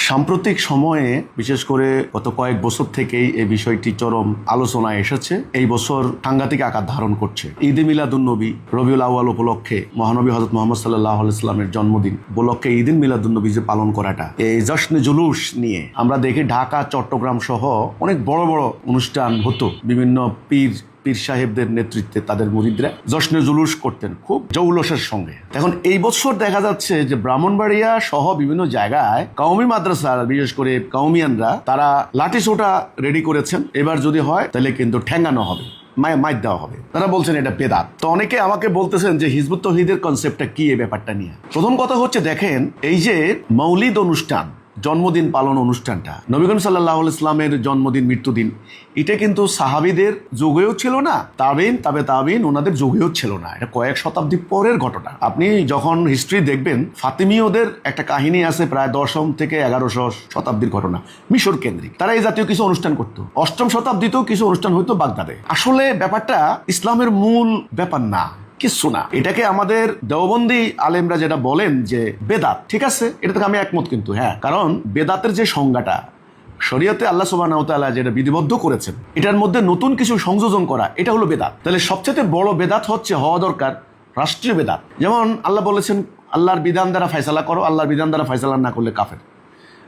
সাম্প্রতিক সময়ে বিশেষ করে গত কয়েক বছর থেকেই এই বিষয়টি চরম আলোচনায় এসেছে। এই বছর সাংঘাতিক আকার ধারণ করছে। ঈদে মিলাদুন্নবী রবিউল আউয়াল উপলক্ষে মহানবী হযরত মুহাম্মদ সাল্লাল্লাহু আলাইহি ওয়াসাল্লামের জন্মদিন উপলক্ষে ঈদে মিলাদুন্নবী যে পালন করাটা, এই জশ্নে জুলুস নিয়ে আমরা দেখি ঢাকা, চট্টগ্রাম সহ অনেক বড় বড় অনুষ্ঠান হতো। বিভিন্ন পীর সাহেবদের নেতৃত্বে তাদের মুরিদরা জশ্নে জুলুস করতেন খুব জৌলসের সঙ্গে। এখন এই বছর দেখা যাচ্ছে যে ব্রাহ্মণবাড়িয়া সহ বিভিন্ন জায়গায় কওমি মাদ্রাসা, বিশেষ করে কওমিয়ানরা, তারা লাঠি সোটা রেডি করেছেন। এবার যদি হয় তাহলে কিন্তু ঠ্যাঙ্গানো হবে, মাইর দেওয়া হবে। তারা বলছেন এটা বেদাত। তো অনেকে আমাকে বলতেছেন যে হিজবুত তৌহিদের কনসেপ্টটা কি, এই ব্যাপারটা নিয়ে। প্রথম কথা হচ্ছে, দেখেন, এই যে মৌলিদ অনুষ্ঠান, জন্মদিন পালন অনুষ্ঠানটা, নবী করিম সাল্লাল্লাহু আলাইহি ওয়াসাল্লামের জন্মদিন, মৃত্যুদিন, এটা কিন্তু সাহাবীদের যুগেও ছিল না, তাবেইন ওনাদের যুগেও ছিল না। এটা কয়েক শতাব্দী পরের ঘটনা। আপনি যখন হিস্ট্রি দেখবেন, ফাতিমীয়দের একটা কাহিনী আছে, প্রায় 10ম থেকে 11শ শতাব্দীর ঘটনা, মিশর কেন্দ্রিক। তারা এই জাতীয় কিছু অনুষ্ঠান করতো। 8ম শতাব্দীতেও কিছু অনুষ্ঠান হইতো বাগদাদে। আসলে ব্যাপারটা ইসলামের মূল ব্যাপার না, কিচ্ছু না। এটাকে আমাদের দেওবন্দি আলেমরা যেটা বলেন যে বেদাত, ঠিক আছে, এটা থেকে আমি একমত। কিন্তু হ্যাঁ, কারণ বেদাতের যে সংজ্ঞাটা শরীয়তে আল্লাহ সুবহানাহু ওয়া তাআলা যেটা বিধিবদ্ধ করেছেন, এটার মধ্যে নতুন কিছু সংযোজন করা, এটা হলো বেদাত। তাহলে সবচেয়ে বড় বেদাত হচ্ছে হওয়া দরকার রাষ্ট্রীয় বেদাত। যেমন আল্লাহ বলেছেন, আল্লাহর বিধান দ্বারা ফয়সালা করো, আল্লাহর বিধান দ্বারা ফয়সালা না করলে কাফের।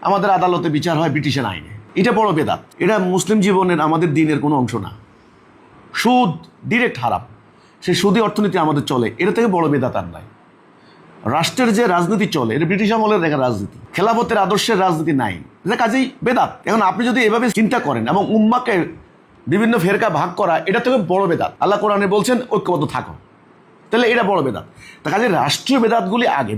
আমাদের আদালতে বিচার হয় ব্রিটিশের আইনে। এটা বড় বেদাত। এটা মুসলিম জীবনের, আমাদের দিনের কোনো অংশ না। সুদ ডিরেক্ট হারাম, সেই সুদী অর্থনীতি আমাদের চলে, এটা থেকে বড় বেদাত আর নাই। রাষ্ট্রের যে রাজনীতি চলে, এটা ব্রিটিশ আমলের দেখা রাজনীতি, খেলাফতের আদর্শের রাজনীতি নাই, এটা কাজেই বেদাত। এখন আপনি যদি এভাবে চিন্তা করেন এবং উম্মাকে বিভিন্ন ফেরকা ভাগ করা, এটা থেকে বড় বেদাত। আল্লাহ কোরআনে বলছেন ঐক্যবদ্ধ থাকো, তাহলে এটা বড় বেদাত। তা কাজে রাষ্ট্রীয় বেদাতগুলি আগে,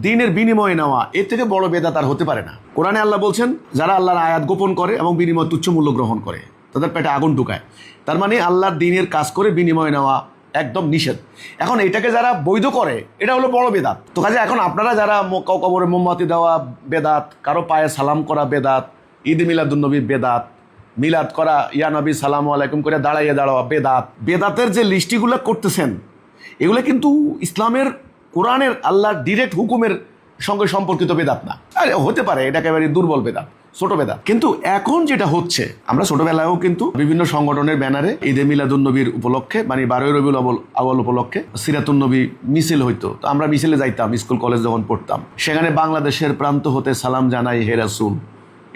দিনের বিনিময়ে নেওয়া, এর থেকে বড় বেদাত আর হতে পারে না। কোরআনে আল্লাহ বলছেন, যারা আল্লাহর আয়াত গোপন করে এবং বিনিময় তুচ্ছ মূল্য গ্রহণ করে, তাদের পেটে আগুন ঢুকায়। তার মানে আল্লাহর দিনের কাজ করে বিনিময় নেওয়া একদম নিষেধ। এখন এটাকে যারা বৈধ করে, এটা হলো বড় বেদাত। তো কাজে এখন আপনারা যারা কবরে মোমবাতি দেওয়া বেদাত, কারো পায়ে সালাম করা বেদাত, ঈদ মিলাদুন্নবী বেদাত, মিলাদ করা, ইয়া নবী সালামু আলাইকুম করে দাঁড়াইয়ে দাঁড়াওয়া বেদাত, বেদাতের যে লিস্টিগুলো করতেছেন, এগুলো কিন্তু ইসলামের, কোরআনের, আল্লাহর ডিরেক্ট হুকুমের সঙ্গে সম্পর্কিত বেদাত না। আরে হতে পারে এটা একেবারে দুর্বল বেদাত, ছোট বেদাত। কিন্তু এখন যেটা হচ্ছে, আমরা ছোটবেলায়ও কিন্তু বিভিন্ন সংগঠনের ব্যানারে ঈদে মিলাদুন্নবীর উপলক্ষে, মানে 12ই রবিউল আউয়াল উপলক্ষে সিরাতুন্নবী মিছিল হইতো। তো আমরা মিছিলে যাইতাম, স্কুল কলেজ যখন পড়তাম। সেখানে বাংলাদেশের প্রান্ত হতে সালাম জানাই হে রাসূল,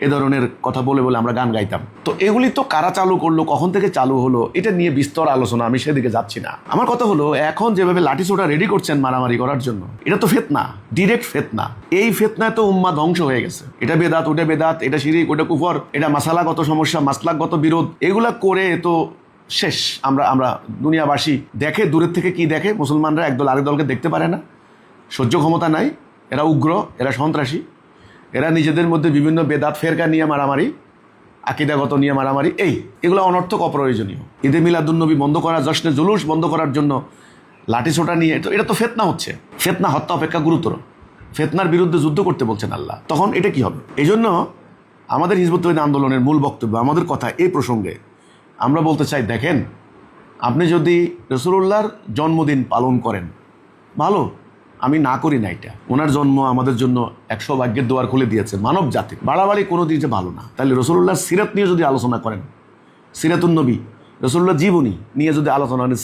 এ ধরনের কথা বলে বলে আমরা গান গাইতাম। তো এগুলি তো কারা চালু করলো, কখন থেকে চালু হলো, এটা নিয়ে বিস্তর আলোচনা, আমি সেদিকে যাচ্ছি না। আমার কথা হলো, এখন যেভাবে লাঠি সোটা রেডি করছেন মারামারি করার জন্য, এটা তো ফিতনা, ডিরেক্ট ফিতনা। এই ফিতনায় তো উম্মাহ ধ্বংস হয়ে গেছে। এটা বেদাত, ওটা বেদাত, এটা শিরিক, ওটা কুফর, এটা মাসালাগত সমস্যা, মাসলাকগত বিরোধ, এগুলা করে তো শেষ। আমরা দুনিয়াবাসী দেখে, দূরের থেকে কি দেখে, মুসলমানরা একদল আরেক দলকে দেখতে পারে না, সহ্য ক্ষমতা নাই, এরা উগ্র, এরা সন্ত্রাসী, এরা নিজেদের মধ্যে বিভিন্ন বেদাত ফেরকা নিয়ে মারামারি, আকিদাগত নিয়ে মারামারি, এগুলো অনর্থক, অপ্রয়োজনীয়। ঈদে মিলাদুন্নবী বন্ধ করা, জশ্নে জুলুস বন্ধ করার জন্য লাঠি ছোটা নিয়ে, এটা তো ফিতনা হচ্ছে। ফিতনা হত্যা অপেক্ষা গুরুতর। ফিতনার বিরুদ্ধে যুদ্ধ করতে বলছেন আল্লাহ, তখন এটা কি হবে? এই জন্য আমাদের হিজবুত তৌহিদ আন্দোলনের মূল বক্তব্য, আমাদের কথা এই প্রসঙ্গে আমরা বলতে চাই, দেখেন, আপনি যদি রাসূলুল্লাহর জন্মদিন পালন করেন, ভালো, আমি না করি না এটা। ওনার জন্ম আমাদের জন্য 100 ভাগ্যের দুয়ার খুলে দিয়েছে মানব জাতি। বাড়াবাড়ি কোনো দিকে ভালো না। তাহলে রাসূলুল্লাহর সিরাত নিয়ে যদি আলোচনা করেন, সিরাতুন্নবী, রাসূলুল্লাহর জীবনী নিয়ে যদি আলোচনা করেন,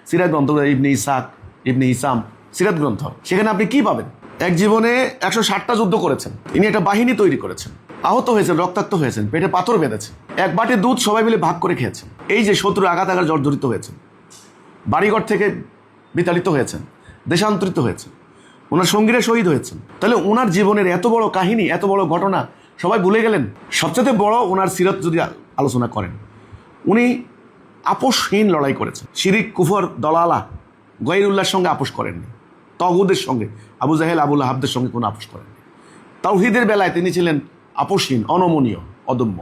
সিরাত গ্রন্থ, ইবনে ইসহাক, ইবনে হিসাম, সিরাত গ্রন্থ, সেখানে আপনি কি পাবেন? এক জীবনে 160টা যুদ্ধ করেছেন, ইনি একটা বাহিনী তৈরি করেছেন, আহত হয়েছেন, রক্তাক্ত হয়েছেন, পেটে পাথর বেঁধেছে, এক বাটি দুধ সবাই মিলে ভাগ করে খেয়েছেন। এই যে শত্রু আঘাত জর্জরিত হয়েছেন, বাড়িঘর থেকে বিতাড়িত হয়েছেন, দেশান্তরিত হয়েছেন, ওনার সঙ্গীরা শহীদ হয়েছেন। তাহলে ওনার জীবনের এত বড় কাহিনী, এত বড় ঘটনা সবাই ভুলে গেলেন। সবচেয়ে বড়, ওনার সিরাত যদি আলোচনা করেন, উনি আপোষহীন লড়াই করেছেন। শিরিক, কুফর, দলালা, গয়রুল্লাহর সঙ্গে আপোষ করেননি, তগুদের সঙ্গে, আবু জাহেল, আবু লাহাবদের সঙ্গে কোনো আপোষ করেননি। তাওহীদের বেলায় তিনি ছিলেন আপোষহীন, অনমনীয়, অদম্য।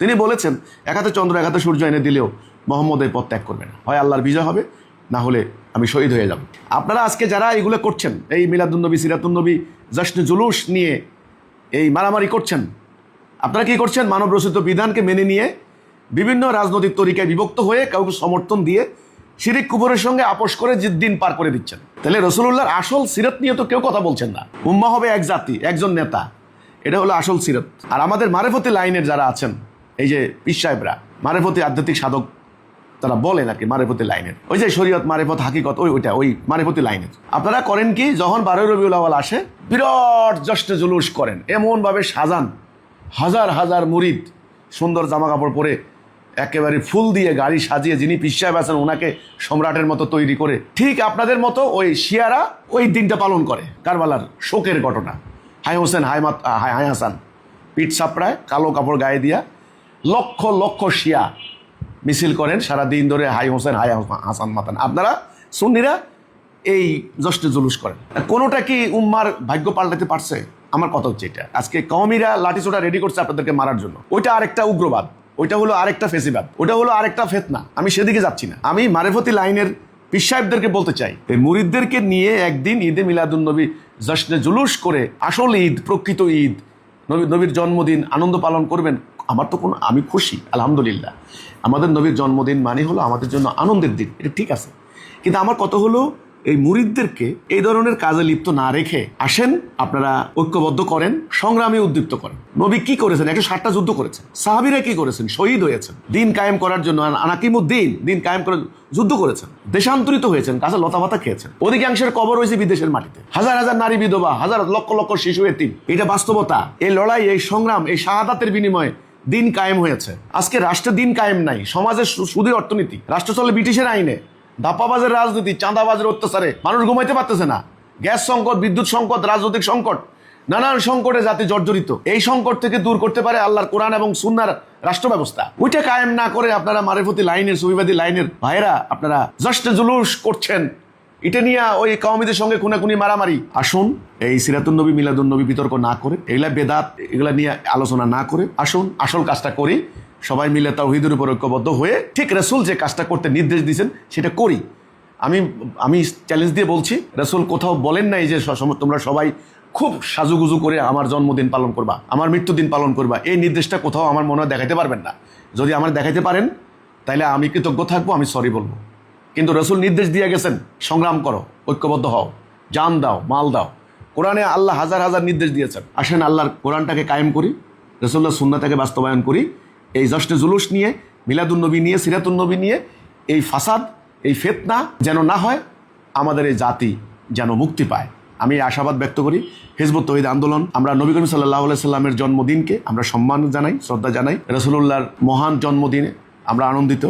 তিনি বলেছেন, এক হাতে চন্দ্র, এক হাতে সূর্য এনে দিলেও মোহাম্মদ এই পথ ত্যাগ করবে না, হয় আল্লাহর বিজয় হবে, না হলে আমি শহীদ হয়ে যাব। আপনারা আজকে যারা এগুলো করছেন, এই মিলাদুন্নবী, সিরাতুন্নবী, জশ্নে জুলুস নিয়ে এই মারামারি করছেন, আপনারা কি করছেন? মানব রচিত বিধানকে মেনে নিয়ে বিভিন্ন রাজনৈতিক তরিকায় বিভক্ত হয়ে কাউকে সমর্থন দিয়ে শিরিক কুফরের সঙ্গে আপোষ করে দিন পার করে দিচ্ছেন। তাহলে রাসূলুল্লাহর আসল সিরাত নিয়ে তো কেউ কথা বলছেন না। উম্মাহ হবে এক জাতি, একজন নেতা, এটা হলো আসল সিরাত। আর আমাদের মারেফতি লাইনের যারা আছেন, এই যে পীর সাহেবরা, মারেফতি আধ্যাত্মিক সাধক, তারা বলেন আর কি মারেফতি লাইনের, ওই যে শরীয়ত মারেফত হাকিকত, ওই মারেফতি লাইনের আপনারা করেন কি, যখন 12 রবিউল আউয়াল আসে বিরাট জশ্নে জুলুস করেন, এমনভাবে সাজান, হাজার হাজার মুরিদ সুন্দর জামা কাপড় পরে একেবারে ফুল দিয়ে গাড়ি সাজিয়ে, যিনি পীর সাহেব আছেন ওনাকে সম্রাটের মতো তৈরি করে, ঠিক আপনাদের মতো ওই শিয়ারা ওই দিনটা পালন করে। কারবালার শোকের ঘটনা, হাই হোসেন হাই হাসান পিঠ চাপড়ায় কালো কাপড় গায়ে দিয়া লক্ষ লক্ষ শিয়া মিছিল করেন সারা দিন ধরে, হাই হোসেন হাই হাসান মাতান। আপনারা সুন্নিরা এই জশ্নে জুলুস করেন। কোনোটা কি উম্মার ভাগ্য পাল্টাতে পারছে? আমার কথা হচ্ছে এটা, আজকে কওমিরা লাঠিসোঁটা রেডি করছে আপনাদেরকে মারার জন্য, ওইটা আরেকটা উগ্রবাদ, ওইটা হলো আরেকটা ফেসিবাদ, ওইটা হলো আরেকটা ফেতনা। আমি সেদিকে যাচ্ছি না। আমি মারেফতি লাইনের পীর সাহেবদেরকে বলতে চাই, এই মুরিদদেরকে নিয়ে একদিন ঈদে মিলাদুন্নবী জশ্নে জুলুস করে, আসল ঈদ, প্রকৃত ঈদ, নবীর জন্মদিন আনন্দ পালন করবেন, আমার তো আমি খুশি, আলহামদুলিল্লাহ। আমাদের নবীর জন্মদিন মানে হলো আমাদের জন্য আনন্দের দিন, এটা ঠিক আছে। কিন্তু আমার কথা হলো এই মুরিদদেরকে এই ধরনের কাজে লিপ্ত না রেখে আসেন আপনারা ঐক্যবদ্ধ করেন, সংগ্রামে উদ্দীপ্ত করেন। নবী কি করেছেন? 107টা যুদ্ধ করেছেন। সাহাবীরা কি করেছেন? শহীদ হয়েছেন দিন কায়েম করার জন্য। আনাকিমুদ্দিন দিন কায়েম করার যুদ্ধ করেছেন, দেশান্তরিত হয়েছেন, গাছে লতা পাতা খেয়েছেন। অধিকাংশের কবর হয়েছে বিদেশের মাটিতে, হাজার হাজার নারী বিধবা, হাজার লক্ষ লক্ষ শিশু এতিম। এটা বাস্তবতা। এই লড়াই, এই সংগ্রাম, এই শাহাদাতের বিনিময়ে দিন কায়েম হয়েছে। আজকে রাষ্ট্রে দিন কায়েম নাই, সমাজের সুদের অর্থনীতি, রাষ্ট্র চলে ব্রিটিশের আইনে, ধাপ্পাবাজের রাজনীতি, চাঁদাবাজের অত্যাচারে মানুষ ঘুমাইতে পারতেছে না। গ্যাস সংকট, বিদ্যুৎ সংকট, রাজনৈতিক সংকট, নানান সংকটে জাতি জর্জরিত। এই সংকট থেকে দূর করতে পারে আল্লাহর কোরআন এবং সুন্নাহর রাষ্ট্র ব্যবস্থা। ওইটা কায়েম না করে আপনারা মারেফতি লাইনের, সুফিবাদী লাইনের ভাইয়েরা আপনারা জশ্নে জুলুস করছেন। এটা নিয়ে ওই কওমিদের সঙ্গে খুনাখুনি মারামারি। আসুন এই সিরাতুন নবী মিলাদুন নবী বিতর্ক না করে, এগুলা বেদাত, এগুলা নিয়ে আলোচনা না করে আসুন আসল কাজটা করি। সবাই মিলে তাওহীদের উপর ঐক্যবদ্ধ হয়ে ঠিক রাসূল যে কাজটা করতে নির্দেশ দিয়েছেন সেটা করি। আমি চ্যালেঞ্জ দিয়ে বলছি, রাসূল কোথাও বলেন নাই যে তোমরা সবাই খুব সাজুগুজু করে আমার জন্মদিন পালন করবা, আমার মৃত্যুদিন পালন করবা। এই নির্দেশটা কোথাও আমার মনে হয় দেখাইতে পারবেন না। যদি আমার দেখাইতে পারেন তাহলে আমি কৃতজ্ঞ থাকবো, আমি সরি বলবো। কিন্তু রাসূল নির্দেশ দিয়ে গেছেন, সংগ্রাম করো, ঐক্যবদ্ধ হও, জান দাও, মাল দাও। কোরআনে আল্লাহ হাজার হাজার নির্দেশ দিয়েছেন। আসেন আল্লাহর কোরআনটাকে কায়েম করি, রাসূলুল্লাহ সুন্নাহটাকে বাস্তবায়ন করি। এই জশ্নে জুলুস নিয়ে, মিলাদুন নবী নিয়ে, সিরাতুন নবী নিয়ে এই ফাসাদ, এই ফিতনা যেন না হয়, আমাদের এই জাতি যেন মুক্তি পায়। আমি আশাবাদ ব্যক্ত করি। হিজবুত তৌহিদ আন্দোলন, আমরা নবী করিম সাল্লাল্লাহু আলাইহি সাল্লামের জন্মদিনকে আমরা সম্মান জানাই, শ্রদ্ধা জানাই। রাসূলুল্লাহর মহান জন্মদিনে আমরা আনন্দিত,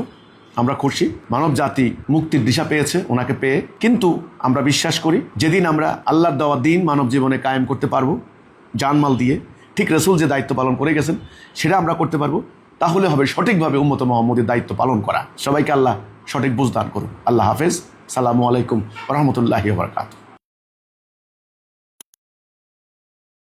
আমরা খুশি। মানব জাতি মুক্তির দিশা পেয়েছে ওনাকে পেয়ে। কিন্তু আমরা বিশ্বাস করি যেদিন আমরা আল্লাহর দেওয়া দিন মানব জীবনে কায়েম করতে পারবো জানমাল দিয়ে, ঠিক রাসূল যে দায়িত্ব পালন করে গেছেন সেটা আমরা করতে পারবো, তাহলে হবে সঠিকভাবে উম্মতে মুহাম্মদের দায়িত্ব পালন করা। সবাইকে আল্লাহ সঠিক বুঝদান করুন। আল্লাহ হাফেজ। সালামু আলাইকুম ওয়া রাহমাতুল্লাহি ওয়া বারাকাতুহু।